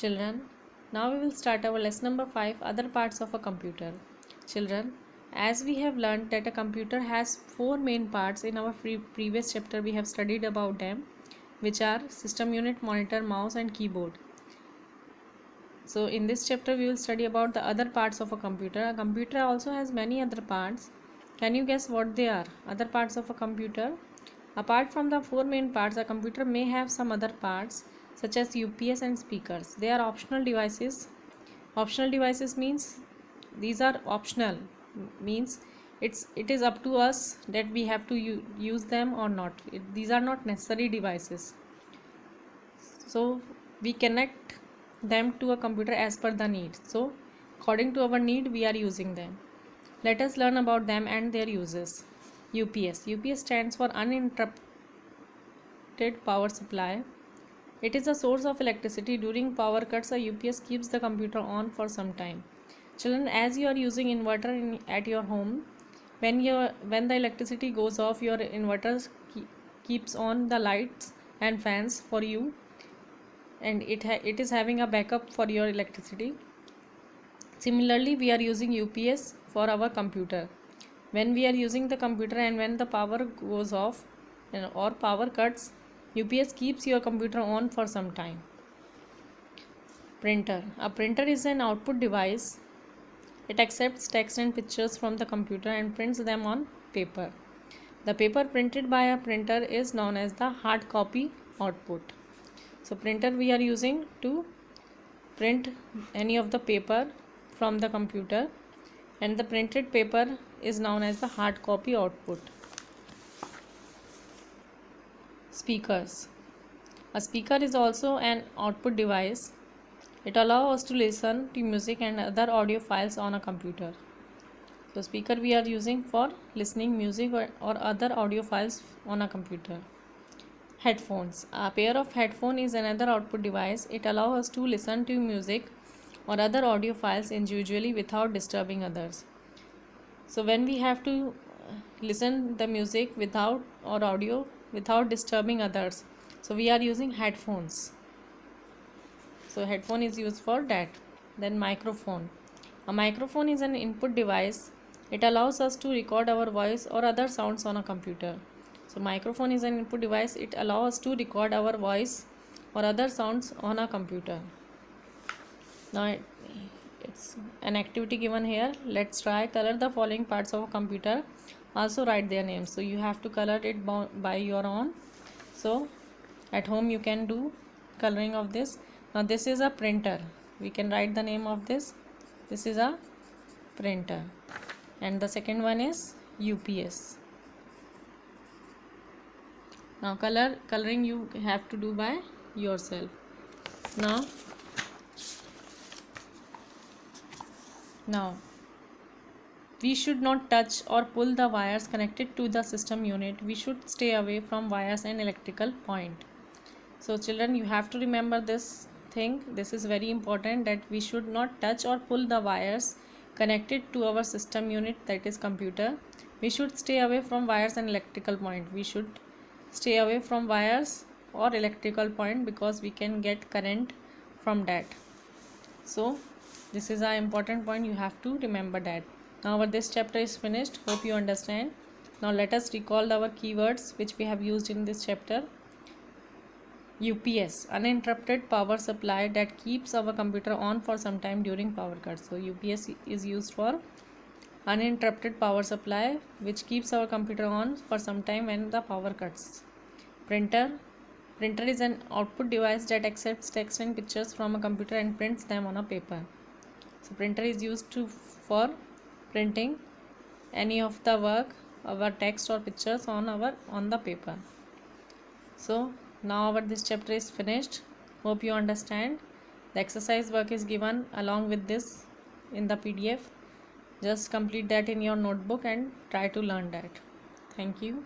Children, now we will start our lesson number 5, other parts of a computer. Children, as we have learned that a computer has 4 main parts, in our previous chapter we have studied about them, which are system unit, monitor, mouse and keyboard. So in this chapter we will study about the other parts of a computer. A computer also has many other parts. Can you guess what they are? Other parts of a computer? Apart from the 4 main parts, a computer may have some other parts such as UPS and speakers. They are optional devices. Optional devices means these are optional, means it is up to us that we have to use them or not. These are not necessary devices. So we connect them to a computer as per the need. So according to our need we are using them. Let us learn about them and their uses. UPS. UPS stands for uninterrupted power supply. It is a source of electricity. During power cuts, a UPS keeps the computer on for some time. Children, as you are using inverter at your home, when the electricity goes off, your inverter keeps on the lights and fans for you, and it is having a backup for your electricity. Similarly, we are using UPS for our computer. When we are using the computer and when the power goes off or power cuts, UPS keeps your computer on for some time. Printer. A printer is an output device. It accepts text and pictures from the computer and prints them on paper. The paper printed by a printer is known as the hard copy output. So printer we are using to print any of the paper from the computer, and the printed paper is known as the hard copy output. Speakers. A speaker is also an output device. It allows us to listen to music and other audio files on a computer. So speaker we are using for listening music or other audio files on a computer. Headphones. A pair of headphones is another output device. It allows us to listen to music or other audio files individually without disturbing others. So when we have to listen the music without or audio without disturbing others, so we are using headphones. So headphone is used for that. Then microphone. A microphone is an input device. It allows us to record our voice or other sounds on a computer. So microphone is an input device. It allows us to record our voice or other sounds on a computer. Now it's an activity given here. Let's try. Color the following parts of a computer. Also write their names. So you have to color it by your own. So at home you can do coloring of this. Now this is a printer. We can write the name of this. This is a printer. And the second one is UPS. Now coloring you have to do by yourself. Now we should not touch or pull the wires connected to the system unit. We should stay away from wires and electrical point. So children, you have to remember this thing. This is very important, that we should not touch or pull the wires connected to our system unit, that is computer. We should stay away from wires and electrical point. We should stay away from wires or electrical point because we can get current from that. So this is an important point. You have to remember that. Now this chapter is finished. Hope you understand. Now let us recall our keywords which we have used in this chapter. UPS, uninterrupted power supply that keeps our computer on for some time during power cuts. So UPS is used for uninterrupted power supply which keeps our computer on for some time when the power cuts. Printer is an output device that accepts text and pictures from a computer and prints them on a paper. So printer is used for printing any of the work, our text or pictures on the paper. So now this chapter is finished. Hope you understand. The exercise work is given along with this in the PDF. Just complete that in your notebook and try to learn that. Thank you.